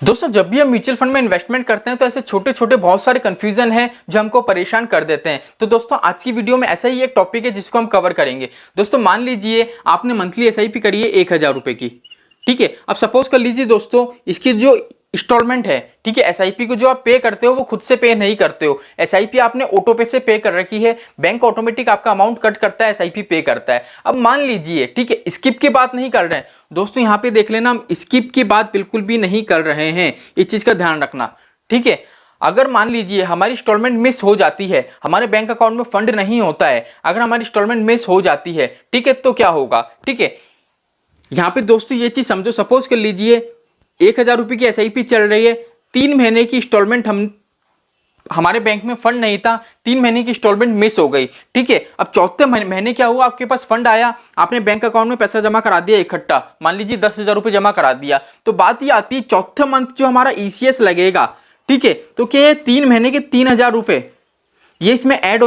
दोस्तों जब भी हम म्यूचुअल फंड में इन्वेस्टमेंट करते हैं तो ऐसे छोटे छोटे बहुत सारे कंफ्यूजन हैं जो हमको परेशान कर देते हैं। तो दोस्तों आज की वीडियो में ऐसा ही एक टॉपिक है जिसको हम कवर करेंगे। दोस्तों मान लीजिए आपने मंथली एसआईपी करी है 1000 रुपए की, ठीक है। अब सपोज कर लीजिए दोस्तों इसकी जो इंस्टॉलमेंट है, ठीक है, एसआईपी को जो आप पे करते हो वो खुद से पे नहीं करते हो, एसआईपी आपने ऑटो पे से पे कर रखी है, बैंक ऑटोमेटिक आपका अमाउंट कट करता है, एसआईपी पे करता है। अब मान लीजिए, ठीक है, स्किप की बात नहीं कर रहे हैं दोस्तों, यहां पे देख लेना, हम स्किप की बात बिल्कुल भी नहीं कर रहे हैं, इस चीज का ध्यान रखना, ठीक है। अगर मान लीजिए हमारी इंस्टॉलमेंट मिस हो जाती है, हमारे बैंक अकाउंट में फंड नहीं होता है, अगर हमारी इंस्टॉलमेंट मिस हो जाती है, ठीक है, तो क्या होगा, ठीक है। यहां पे दोस्तों ये चीज समझो, सपोज कर लीजिए 1000 रुपए की एसआईपी चल रही है, 3 महीने की इंस्टॉलमेंट हमारे बैंक में फंड नहीं था, 3 महीने की इंस्टॉलमेंट मिस हो गई, ठीक है। अब चौथे महीने क्या हुआ, आपके पास फंड आया, आपने बैंक अकाउंट में पैसा जमा करा दिया इकट्ठा, मान लीजिए 10,000 रुपए जमा करा दिया। तो बात ये आती है चौथे मंथ जो हमारा ईसीएस लगेगा, ठीक है, तो क्या 3 महीने के 3000 रुपए ये इसमें ऐड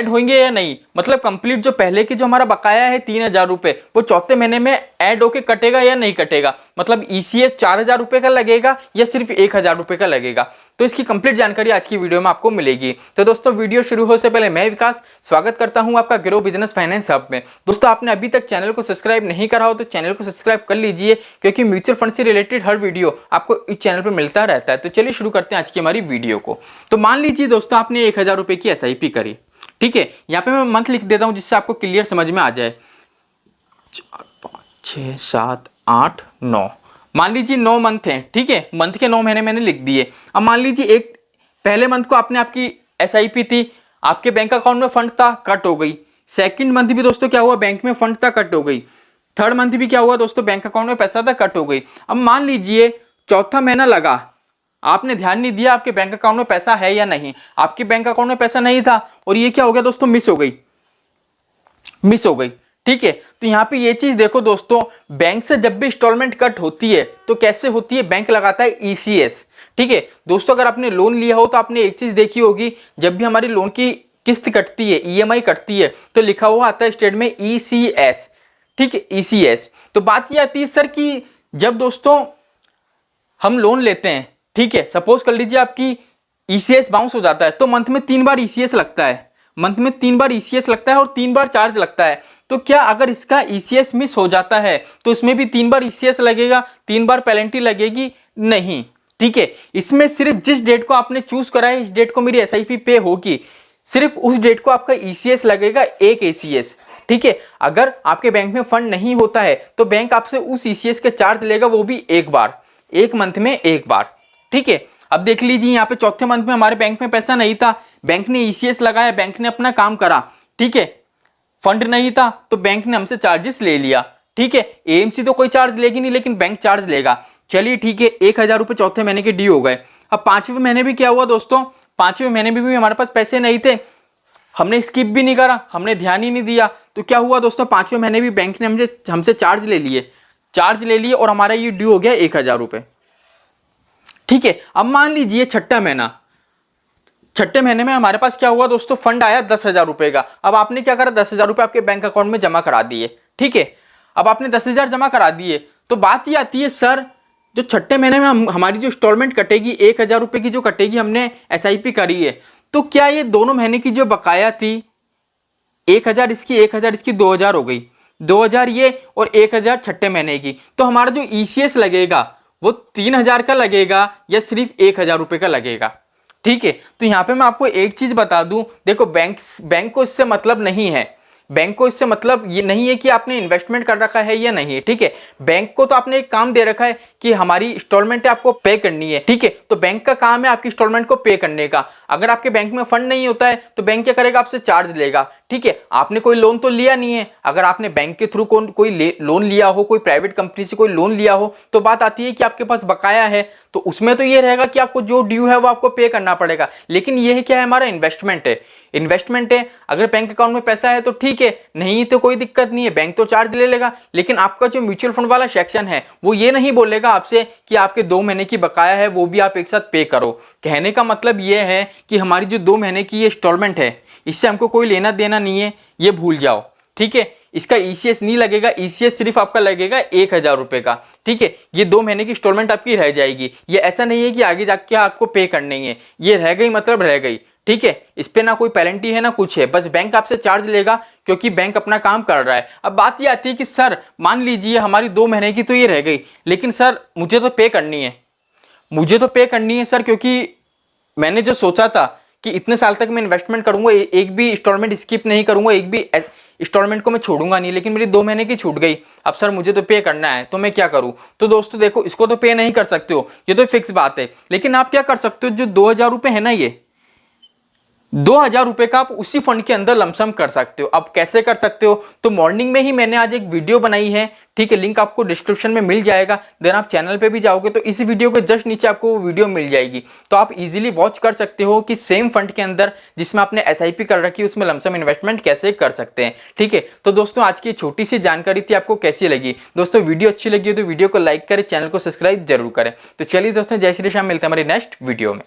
होंगे या नहीं, मतलब कंप्लीट जो पहले की जो हमारा बकाया है 3000 रुपए वो चौथे महीने में ऐड होके कटेगा या नहीं कटेगा, मतलब ईसीएस 4000 रुपए का लगेगा या सिर्फ 1000 रुपए का लगेगा। तो इसकी कंप्लीट जानकारी आज की वीडियो में आपको मिलेगी। तो दोस्तों वीडियो शुरू होने से पहले मैं विकास स्वागत करता हूं आपका ग्रो बिजनेस फाइनेंस हब में। दोस्तों आपने अभी तक चैनल को सब्सक्राइब नहीं करा हो तो चैनल को सब्सक्राइब कर लीजिए, क्योंकि म्यूचुअल फंड से रिलेटेड हर वीडियो आपको इस चैनल पर मिलता रहता है। तो चलिए शुरू करते हैं आज की हमारी वीडियो को। तो मान लीजिए दोस्तों आपने 1000 रुपए की एसआईपी करी, ठीक है। यहाँ पे मैं मंथ लिख देता हूं जिससे आपको क्लियर समझ में आ जाए, 4 5 6 7 8 9, मान लीजिए 9 मंथ हैं, ठीक है, मंथ के 9 महीने मैंने लिख दिए। अब मान लीजिए एक पहले मंथ को आपकी एसआईपी थी, आपके बैंक अकाउंट में फंड था, कट हो गई। सेकंड मंथ भी दोस्तों क्या हुआ, बैंक में फंड था, कट हो गई। थर्ड मंथ भी क्या हुआ दोस्तों, बैंक अकाउंट में पैसा था, कट हो गई। अब मान लीजिए चौथा महीना लगा, आपने ध्यान नहीं दिया आपके बैंक अकाउंट में पैसा है या नहीं, आपके बैंक अकाउंट में पैसा नहीं था और ये क्या हो गया दोस्तों, मिस हो गई, ठीक है। तो यहाँ पे ये चीज देखो दोस्तों, बैंक से जब भी इंस्टॉलमेंट कट होती है तो कैसे होती है, बैंक लगाता है ईसीएस, ठीक है। दोस्तों अगर आपने लोन लिया हो तो आपने एक चीज देखी होगी, जब भी हमारी लोन की किस्त कटती है, ईएमआई कटती है, तो लिखा हुआ आता है स्टेट में ईसीएस, ठीक है, ईसीएस। तो बात ये आती है सर कि जब दोस्तों हम लोन लेते हैं, ठीक है, सपोज कर लीजिए आपकी ईसीएस बाउंस हो जाता है, तो मंथ में 3 बार ईसीएस लगता है, मंथ में 3 बार ईसीएस लगता है और 3 बार चार्ज लगता है। तो क्या अगर इसका ईसीएस मिस हो जाता है तो इसमें भी 3 बार ईसीएस लगेगा, 3 बार पेनल्टी लगेगी? नहीं, ठीक है। इसमें सिर्फ जिस डेट को आपने चूज करा है, इस डेट को मेरी एसआईपी पे होगी, सिर्फ उस डेट को आपका ईसीएस लगेगा, एक ईसीएस, ठीक है। अगर आपके बैंक में फंड नहीं होता है तो बैंक आपसे उस ईसीएस के चार्ज लेगा, वो भी एक बार, एक मंथ में एक बार, ठीक है। अब देख लीजिए यहाँ पे चौथे मंथ में हमारे बैंक में पैसा नहीं था, बैंक ने ईसीएस लगाया, बैंक ने अपना काम करा, ठीक है, फंड नहीं था तो बैंक ने हमसे चार्जेस ले लिया, ठीक है। एएमसी तो कोई चार्ज लेगी नहीं लेकिन बैंक चार्ज लेगा, चलिए ठीक है, 1000 रुपए चौथे महीने के ड्यू हो गए। अब पांचवें महीने भी क्या हुआ दोस्तों, पांचवें महीने में भी हमारे पास पैसे नहीं थे, हमने स्किप भी नहीं करा, हमने ध्यान ही नहीं दिया, तो क्या हुआ दोस्तों, पांचवें महीने भी बैंक ने हमसे चार्ज ले लिए और हमारा ये ड्यू हो गया 1000 रुपए, ठीक है। अब मान लीजिए छठे महीने में हमारे पास क्या हुआ दोस्तों, फंड आया 10,000 रुपए का। अब आपने क्या करा, 10,000 रुपए आपके बैंक अकाउंट में जमा करा दिए, ठीक है। अब आपने 10,000 जमा करा दिए, तो बात ये आती है सर, जो छठे महीने में हमारी जो इंस्टॉलमेंट कटेगी 1000 रुपए की जो कटेगी, हमने एसआईपी करी है, तो क्या ये दोनों महीने की जो बकाया थी 1000 इसकी 2000 हो गई, 2000 ये और 1000 छठे महीने की, तो हमारा जो ईसीएस लगेगा वो 3000 का लगेगा या सिर्फ 1000 रुपए का लगेगा, ठीक है। तो यहाँ पे मैं आपको एक चीज बता दूं, देखो बैंक को इससे मतलब नहीं है, बैंक को इससे मतलब ये नहीं है कि आपने इन्वेस्टमेंट कर रखा है या नहीं है, ठीक है। बैंक को तो आपने एक काम दे रखा है कि हमारी इंस्टॉलमेंट है आपको पे करनी है, ठीक है, तो बैंक का काम है आपकी इंस्टॉलमेंट को पे करने का। अगर आपके बैंक में फंड नहीं होता है तो बैंक क्या करेगा, आपसे चार्ज लेगा, ठीक है। आपने कोई लोन तो लिया नहीं है, अगर आपने बैंक के थ्रू कोई लोन लिया हो, कोई प्राइवेट कंपनी से कोई लोन लिया हो, तो बात आती है कि आपके पास बकाया है, तो उसमें तो ये रहेगा कि आपको जो ड्यू है वो आपको पे करना पड़ेगा। लेकिन ये है क्या है, हमारा इन्वेस्टमेंट है, अगर बैंक अकाउंट में पैसा है तो ठीक है, नहीं तो कोई दिक्कत नहीं है, बैंक तो चार्ज ले लेगा। लेकिन आपका जो म्यूचुअल फंड वाला सेक्शन है वो ये नहीं बोलेगा आपसे कि आपके 2 महीने की बकाया है वो भी आप एक साथ पे करो। कहने का मतलब ये है कि हमारी जो 2 महीने की ये इंस्टॉलमेंट है इससे हमको कोई लेना देना नहीं है, ये भूल जाओ, ठीक है। इसका ईसीएस नहीं लगेगा, ईसीएस सिर्फ आपका लगेगा 1000 रुपये का। ठीक है, ये 2 महीने की इंस्टॉलमेंट आपकी रह जाएगी। ये ऐसा नहीं है कि आगे जाके आपको पे करनी है, ये रह गई मतलब रह गई। ठीक है, इस पे ना कोई पेनल्टी है ना कुछ है, बस बैंक आपसे चार्ज लेगा क्योंकि बैंक अपना काम कर रहा है। अब बात ये आती है कि सर मान लीजिए हमारी 2 महीने की तो ये रह गई, लेकिन सर मुझे तो पे करनी है, मुझे तो पे करनी है सर, क्योंकि मैंने जो सोचा था कि इतने साल तक मैं इन्वेस्टमेंट करूंगा, एक भी इंस्टॉलमेंट स्किप नहीं करूंगा, एक भी इंस्टॉलमेंट को मैं छोड़ूंगा नहीं, लेकिन मेरी 2 महीने की छूट गई। अब सर मुझे तो पे करना है, तो मैं क्या करूं? तो दोस्तों देखो, इसको तो पे नहीं कर सकते हो, ये तो फिक्स बात है। लेकिन आप क्या कर सकते हो, जो 2000 रुपये है ना, ये 2000 रुपये का आप उसी फंड के अंदर लमसम कर सकते हो। अब कैसे कर सकते हो? तो मॉर्निंग में ही मैंने आज एक वीडियो बनाई है, ठीक है, लिंक आपको डिस्क्रिप्शन में मिल जाएगा। देन आप चैनल पे भी जाओगे तो इसी वीडियो के जस्ट नीचे आपको वो वीडियो मिल जाएगी, तो आप इजीली वॉच कर सकते हो कि सेम फंड के अंदर जिसमें आपने एसआईपी कर रखी है उसमें लमसम इन्वेस्टमेंट कैसे कर सकते हैं। ठीक है, तो दोस्तों आज की छोटी सी जानकारी थी, आपको कैसी लगी? दोस्तों वीडियो अच्छी लगी हो तो वीडियो को लाइक करें, चैनल को सब्सक्राइब जरूर करें। तो चलिए दोस्तों, जय श्री राम, मिलते हैं हमारी नेक्स्ट वीडियो में।